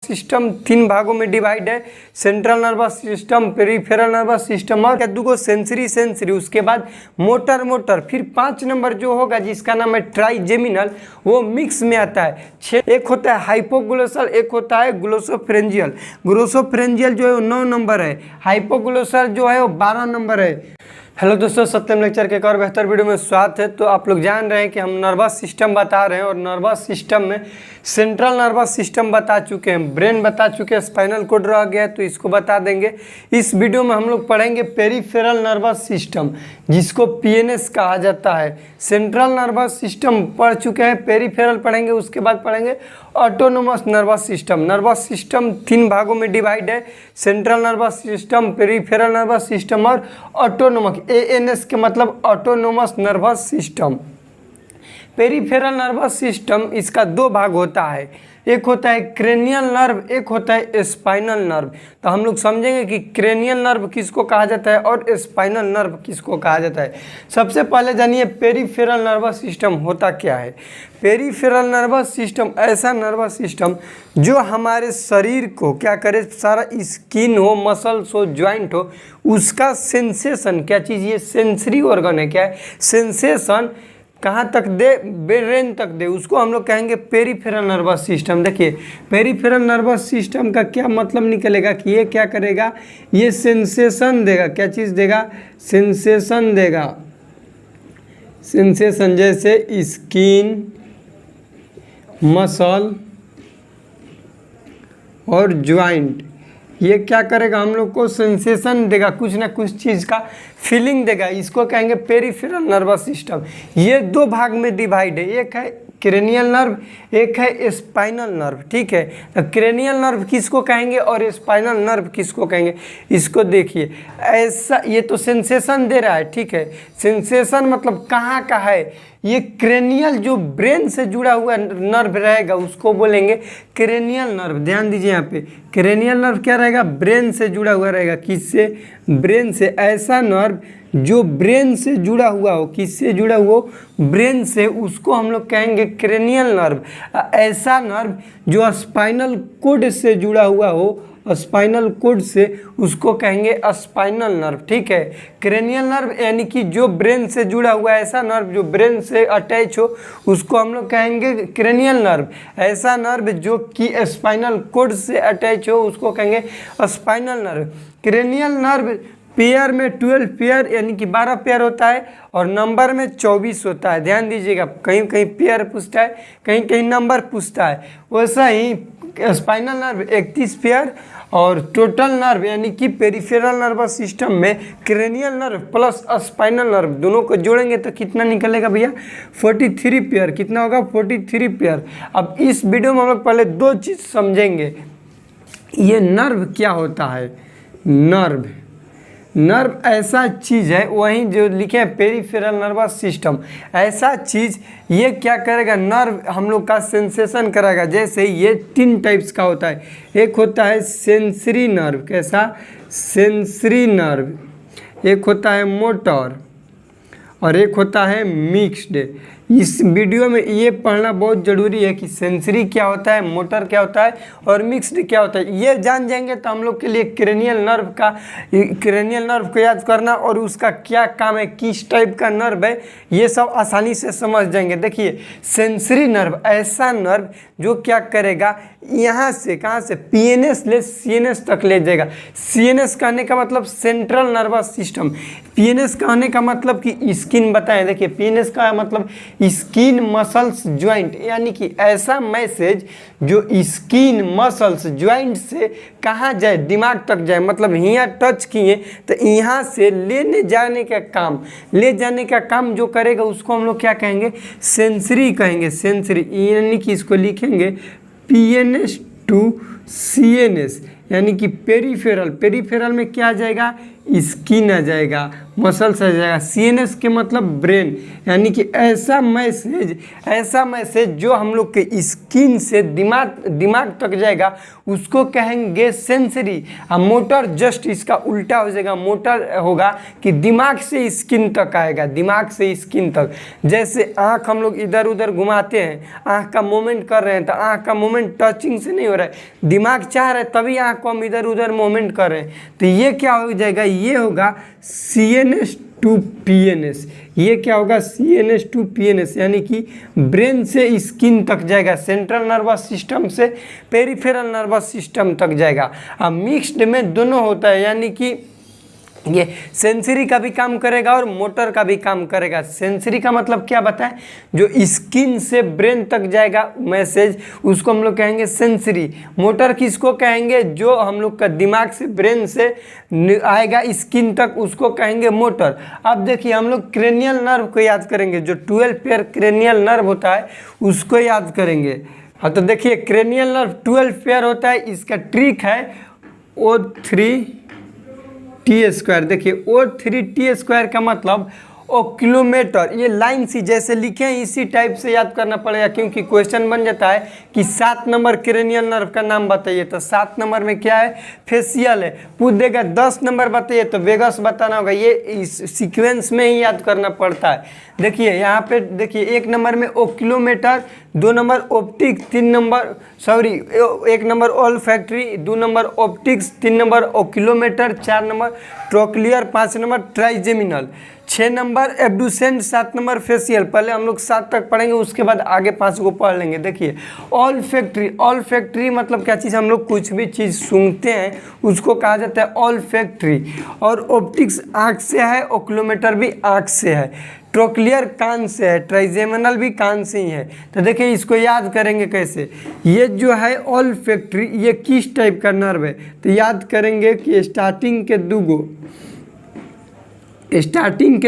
System तीन भागों में डिवाइड है। Central nervous system, peripheral nervous system और दुगो सेंसरी, उसके बाद मोटर, फिर 5 नंबर जो होगा जिसका नाम है ट्राइजेमिनल, वो मिक्स में आता है। एक होता है हाइपोग्लोसल, एक होता है ग्लोसोफ्रेंजियल। ग्लोसोफ्रेंजियल जो है वो 9 नंबर है, हाइपोग्लोसल जो है वो 12 नंबर है। हेलो दोस्तों, सत्यम लेक्चर के एक और बेहतर वीडियो में स्वागत है। तो आप लोग जान रहे हैं कि हम नर्वस सिस्टम बता रहे हैं और नर्वस सिस्टम में सेंट्रल नर्वस सिस्टम बता चुके हैं, ब्रेन बता चुके हैं, स्पाइनल कोड रह गया है तो इसको बता देंगे। इस वीडियो में हम लोग पढ़ेंगे पेरिफेरल नर्वस सिस्टम, जिसको पीएनएस कहा जाता है। सेंट्रल नर्वस सिस्टम पढ़ चुके हैं, पेरिफेरल पढ़ेंगे, उसके बाद पढ़ेंगे autonomous nervous system. Nervous system 3 भागों में डिवाइड है। Central nervous system, peripheral nervous system और ऑटोनोमस, एएनएस के मतलब autonomous nervous system. Peripheral nervous system इसका 2 भाग होता है, एक होता है क्रेनियल नर्व, एक होता है स्पाइनल नर्व। तो हम लोग समझेंगे कि क्रेनियल नर्व किसको कहा जाता है और स्पाइनल नर्व किसको कहा जाता है। सबसे पहले जानिए पेरिफेरल नर्वस सिस्टम होता क्या है। पेरिफेरल नर्वस सिस्टम ऐसा नर्वस सिस्टम जो हमारे शरीर को क्या करे, सारा स्किन हो, मसल्स हो, ज्वाइंट हो, उसका सेंसेशन, क्या चीज़ ये सेंसरी ऑर्गन है, क्या है सेंसेशन कहाँ तक दे, ब्रेन तक दे, उसको हम लोग कहेंगे पेरिफेरल नर्वस सिस्टम। देखिए पेरिफेरल नर्वस सिस्टम का क्या मतलब निकलेगा कि ये क्या करेगा, ये सेंसेशन देगा। क्या चीज़ देगा, सेंसेशन देगा। सेंसेशन जैसे स्किन, मसल और ज्वाइंट, ये क्या करेगा, हम लोग को सेंसेशन देगा, कुछ ना कुछ चीज़ का फीलिंग देगा। इसको कहेंगे पेरिफेरल नर्वस सिस्टम। ये 2 भाग में डिवाइड है, एक है क्रेनियल नर्व, एक है स्पाइनल नर्व। ठीक है, तो क्रेनियल नर्व किसको कहेंगे और स्पाइनल नर्व किसको कहेंगे, इसको देखिए। ऐसा ये तो सेंसेशन दे रहा है, ठीक है। सेंसेशन मतलब कहाँ का है, ये क्रेनियल जो ब्रेन से जुड़ा हुआ नर्व रहेगा उसको बोलेंगे क्रेनियल नर्व। ध्यान दीजिए यहाँ पे, क्रेनियल नर्व क्या रहेगा, ब्रेन से जुड़ा हुआ रहेगा। किससे, ब्रेन से। ऐसा नर्व जो ब्रेन से जुड़ा हुआ हो, किससे जुड़ा हुआ हो, ब्रेन से, उसको हम लोग कहेंगे क्रेनियल नर्व। ऐसा नर्व जो स्पाइनल कोड से जुड़ा हुआ हो, स्पाइनल कोड से, उसको कहेंगे स्पाइनल नर्व। ठीक है, क्रेनियल नर्व यानी कि जो ब्रेन से जुड़ा हुआ है, ऐसा नर्व जो ब्रेन से अटैच हो, उसको हम लोग कहेंगे क्रेनियल नर्व। ऐसा नर्व जो कि स्पाइनल कोड से अटैच हो, उसको कहेंगे spinal nerve. Cranial nerve pair में 12 पेयर यानी कि 12 पेयर होता है और नंबर में 24 होता है। ध्यान दीजिएगा, कहीं कहीं पेयर पूछता है, कहीं कहीं नंबर पूछता है। वैसा ही स्पाइनल नर्व 31 पेयर और टोटल नर्व यानी कि पेरिफेरल नर्वस सिस्टम में cranial nerve plus spinal nerve दोनों को जोड़ेंगे तो कितना निकलेगा भैया, 43 पेयर। कितना होगा, 43 पेयर। अब इस वीडियो में हम लोग पहले 2 चीज़ समझेंगे। ये नर्व क्या होता है, नर्व ऐसा चीज़ है, वहीं जो लिखे हैं पेरिफेरल नर्वस सिस्टम, ऐसा चीज़ ये क्या करेगा, नर्व हम लोग का सेंसेशन करेगा। जैसे ये 3 टाइप्स का होता है, एक होता है सेंसरी नर्व, कैसा, सेंसरी नर्व, एक होता है मोटर और एक होता है मिक्स्ड। इस वीडियो में ये पढ़ना बहुत ज़रूरी है कि सेंसरी क्या होता है, मोटर क्या होता है और मिक्स्ड क्या होता है। ये जान जाएंगे तो हम लोग के लिए क्रेनियल नर्व को याद करना और उसका क्या काम है, किस टाइप का नर्व है, ये सब आसानी से समझ जाएंगे। देखिए सेंसरी नर्व ऐसा नर्व जो क्या करेगा, यहाँ से कहाँ से, पीएनएस ले सीएनएस तक ले जाएगा। सीएनएस कहने का मतलब सेंट्रल नर्वस सिस्टम, पीएनएस कहने का मतलब कि स्किन बताएं। देखिए पीएनएस का मतलब स्किन, मसल्स, ज्वाइंट, यानी कि ऐसा मैसेज जो स्किन, मसल्स, ज्वाइंट से कहाँ जाए, दिमाग तक जाए। मतलब यहाँ टच किए तो यहाँ से ले जाने का काम जो करेगा उसको हम लोग क्या कहेंगे, सेंसरी कहेंगे। सेंसरी यानी कि इसको लिखेंगे पीएनएस टू सीएनएस यानी कि पेरिफेरल में क्या आ जाएगा, स्किन आ जाएगा, मसल्स आ जाएगा। सीएनएस के मतलब ब्रेन, यानी कि ऐसा मैसेज जो हम लोग के स्किन से दिमाग तक जाएगा उसको कहेंगे सेंसरी। और मोटर जस्ट इसका उल्टा हो जाएगा, मोटर होगा कि दिमाग से स्किन तक आएगा, दिमाग से स्किन तक। जैसे आँख हम लोग इधर उधर घुमाते हैं, आँख का मूवमेंट कर रहे हैं तो आँख का मूवमेंट टचिंग से नहीं हो रहा है, दिमाग चाह रहा है तभी आँख को हम इधर उधर मूवमेंट कर रहे हैं। तो ये क्या हो जाएगा, ये होगा CNS टू PNS। ये क्या होगा, CNS टू PNS, यानी कि ब्रेन से स्किन तक जाएगा, सेंट्रल नर्वस सिस्टम से पेरिफेरल नर्वस सिस्टम तक जाएगा। अब मिक्स्ड में दोनों होता है, यानी कि ये सेंसरी का भी काम करेगा और मोटर का भी काम करेगा। सेंसरी का मतलब क्या बताएं, जो स्किन से ब्रेन तक जाएगा मैसेज, उसको हम लोग कहेंगे सेंसरी। मोटर किसको कहेंगे, जो हम लोग का दिमाग से ब्रेन से आएगा स्किन तक, उसको कहेंगे मोटर। अब देखिए हम लोग क्रेनियल नर्व को याद करेंगे, जो 12 पेयर क्रेनियल नर्व होता है उसको याद करेंगे। हाँ तो देखिए क्रेनियल नर्व 12 पेयर होता है, इसका ट्रिक है O3T²। देखिए O3T² का मतलब किलोमीटर, ये लाइन सी जैसे लिखे हैं इसी टाइप से याद करना पड़ेगा, क्योंकि क्वेश्चन बन जाता है कि 7 नंबर क्रेनियल नर्व का नाम बताइए, तो 7 नंबर में क्या है, फेशियल है। पूछ देगा 10 नंबर बताइए तो वेगस बताना होगा। ये इस सीक्वेंस में ही याद करना पड़ता है। देखिए यहाँ पे देखिए 1 नंबर में kilometre, 2 number optic, 1 number olfactory, 2 number optics, 3 number kilometre, 4 number trochlear, 5 number trigeminal, 6 number abducent, 7 number facial. पहले हम लोग 7 तक पढ़ेंगे, उसके बाद आगे 5 को पढ़ लेंगे। देखिए ऑल्फैक्टरी मतलब क्या चीज़, हम लोग कुछ भी चीज़ सूंघते हैं उसको कहा जाता है ऑल्फैक्टरी। और ऑप्टिक्स आँख से है, ओक्यूलोमीटर भी आँख से है, ट्रोक्लियर कान से है, ट्राइजेमिनल भी कान से ही है। तो देखिए इसको याद करेंगे कैसे, ये जो है ऑल्फैक्टरी ये किस टाइप का नर्व है, तो याद करेंगे कि स्टार्टिंग के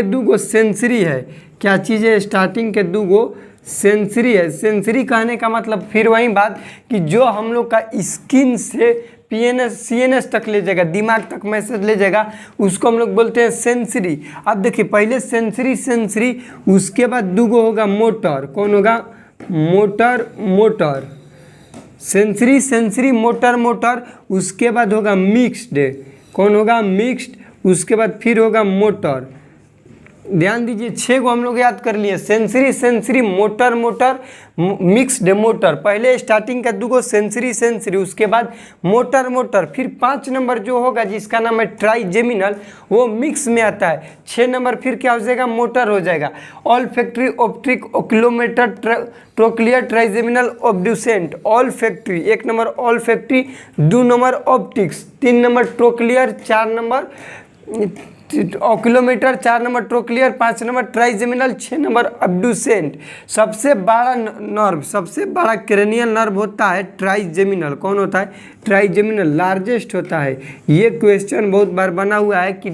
दूगो सेंसरी है। क्या चीज़ है, स्टार्टिंग के दूगो सेंसरी है। सेंसरी कहने का मतलब फिर वही बात कि जो हम लोग का स्किन से CNS तक ले जाएगा, दिमाग तक मैसेज ले जाएगा, उसको हम लोग बोलते हैं सेंसरी। अब देखिए पहले सेंसरी, उसके बाद दूगो होगा मोटर। कौन होगा, मोटर। सेंसरी मोटर, उसके बाद होगा मिक्स्ड। कौन होगा, मिक्स्ड। उसके बाद फिर होगा मोटर। ध्यान दीजिए 6 को हम लोग याद कर लिए, सेंसरी मोटर मिक्स्ड मोटर। पहले स्टार्टिंग का दूगो सेंसरी, उसके बाद मोटर, फिर 5 नंबर जो होगा जिसका नाम है ट्राइजेमिनल, वो मिक्स में आता है। 6 नंबर फिर क्या हो जाएगा, मोटर हो जाएगा। Olfactory, optic, oculomotor, trochlear, trigeminal, abducent. Olfactory 1 number olfactory, 2 number optics, 3 number trochlear, 4 number oculomotor, 4 number trochlear, 5 number trigeminal, 6 number abducent. सबसे बड़ा क्रेनियल नर्व होता है ट्राइजेमिनल। कौन होता है, ट्राइजेमिनल लार्जेस्ट होता है। ये क्वेश्चन बहुत बार बना हुआ है कि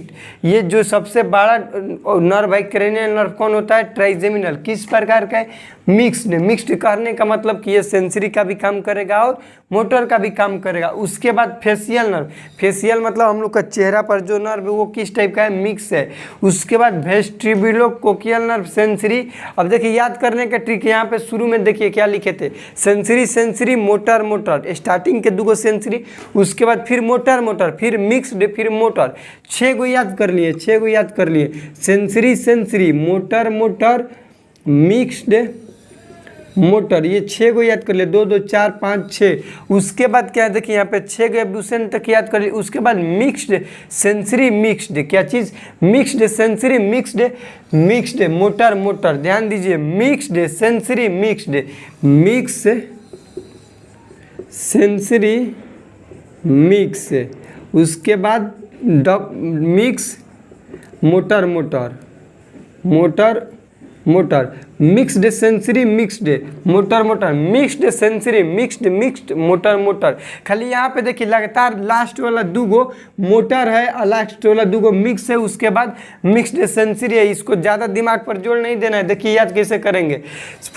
ये जो सबसे बड़ा नर्व है क्रेनियल नर्व कौन होता है, ट्राइजेमिनल। किस प्रकार का है, मिक्स्ड करने का मतलब कि ये सेंसरी का भी काम करेगा और मोटर का भी काम करेगा। उसके बाद फेशियल मतलब हम लोग का चेहरा पर जो नर्व है वो किस टाइप का है, मिक्स है। उसके बाद वेस्ट्रिबुलोकोकियल नर्व, सेंसरी। अब देखिए याद करने का ट्रिक, यहाँ पे शुरू में देखिए क्या लिखे थे, सेंसरी मोटर, स्टार्टिंग के दूगो सेंसरी, उसके बाद फिर मोटर, फिर मिक्स्ड, फिर मोटर। 6 को याद कर लिए, सेंसरी मोटर मिक्स्ड मोटर, ये 6 को याद कर लिए, 2 2 4 5 6। उसके बाद क्या है, देखिए यहाँ पे 6 को एब्डुसेंट तक याद कर लिए। उसके बाद मिक्स्ड सेंसरी मिक्स्ड, क्या चीज़, मिक्स्ड सेंसरी मिक्स्ड मोटर। ध्यान दीजिए mixed sensory mix sensory mix. उसके बाद mix motor mixed sensory mixed motor mixed sensory mixed motor. खाली यहाँ पे देखिए लगातार लास्ट वाला दूगो मोटर है और लास्ट वाला दूगो मिक्स है, उसके बाद मिक्स्ड सेंसरी है। इसको ज़्यादा दिमाग पर जोर नहीं देना है। देखिए याद कैसे करेंगे,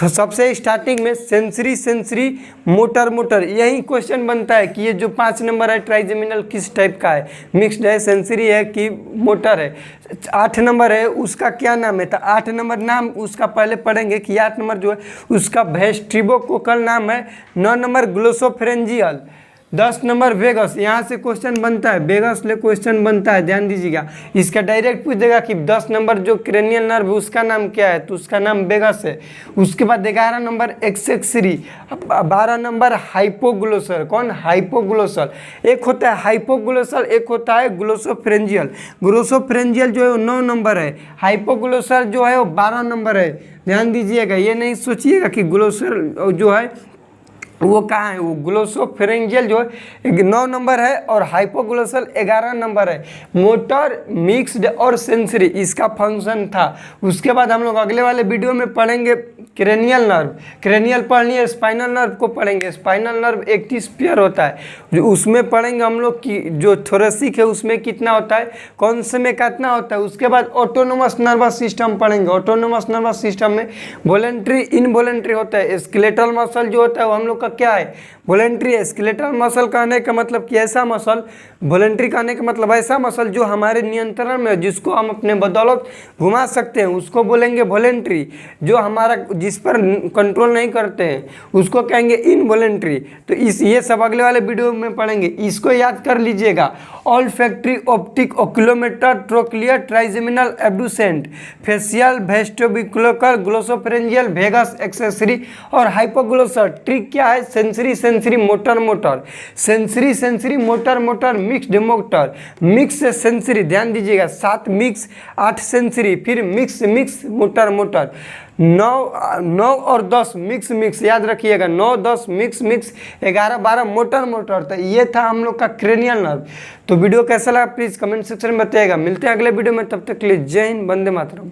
सबसे स्टार्टिंग में सेंसरी मोटर, यही क्वेश्चन बनता है कि ये जो 5 नंबर है ट्राइजेमिनल किस टाइप का है, मिक्स्ड है, सेंसरी है कि मोटर है। 8 नंबर है उसका क्या नाम है, तो 8 नंबर नाम उसका पहले पढ़ेंगे कि 8 नंबर जो है उसका वेस्ट्रिबुलोकोकल नाम है। 9 नंबर ग्लोसोफेरेंजियल, 10 नंबर वेगस, यहाँ से क्वेश्चन बनता है, वेगस ले क्वेश्चन बनता है, ध्यान दीजिएगा। इसका डायरेक्ट पूछ देगा कि 10 नंबर जो क्रेनियल नर्व उसका नाम क्या है, तो उसका नाम वेगस है। उसके बाद 11 नंबर एक्सेसरी, 12 नंबर हाइपोग्लोसल, कौन, हाइपोग्लोसल। एक होता है हाइपोग्लोसल, एक होता है ग्लोसोफ्रेंजियल। ग्लोसोफ्रेंजियल जो है 9 नंबर है, हाइपोग्लोसल जो है वो 12 नंबर है। ध्यान दीजिएगा, ये नहीं सोचिएगा कि ग्लोसर जो है वो कहाँ है, वो ग्लोसोफेरेंजियल जो है 9 नंबर है और हाइपोग्लोसल 11 नंबर है। मोटर, मिक्स्ड और सेंसरी इसका फंक्शन था। उसके बाद हम लोग अगले वाले वीडियो में पढ़ेंगे क्रेनियल नर्व। क्रेनियल पढ़नी है, स्पाइनल नर्व को पढ़ेंगे। स्पाइनल नर्व एक्टिस पेयर होता है, जो उसमें पढ़ेंगे हम लोग कि जो थोरेसिक है उसमें कितना होता है, कौन से में कितना होता है। उसके बाद ऑटोनोमस नर्वस सिस्टम पढ़ेंगे। ऑटोनोमस नर्वस सिस्टम में वॉलेंट्री, इनवॉलेंट्री होता है। स्केलेटल मसल जो होता है वो हम लोग का क्या है, वॉलेंट्री है। स्केलेटल मसल कहने का मतलब कि ऐसा मसल, वॉलेंट्री कहने का मतलब ऐसा मसल जो हमारे नियंत्रण में, जिसको हम अपने बदौलत घुमा सकते हैं, उसको बोलेंगे वॉलेंट्री। जो हमारा, जिस पर कंट्रोल नहीं करते हैं, उसको कहेंगे इनवॉलेंट्री। तो ये सब अगले वाले वीडियो में पढ़ेंगे। इसको याद कर लीजिएगा। Olfactory, optic, oculomotor, trochlear, trigeminal, abducent, facial, vestibular, glossopharyngeal, vagus, accessory और हाइपोग्लोसल। ट्रिक क्या है, sensory sensory motor motor, sensory sensory motor motor, mixed motor, mix sensory. ध्यान दीजिएगा, 7 मिक्स, 8 सेंसरी, फिर मिक्स मिक्स मोटर मोटर, 9 और 10 mix mix, याद रखिएगा 9 10 mix mix, 11 12 motor motor. तो ये था हम लोग का क्रेनियल नर्व। तो वीडियो कैसा लगा प्लीज़ कमेंट सेक्शन में बताइएगा। मिलते हैं अगले वीडियो में, तब तक के लिए जय हिंद, वंदे मातरम।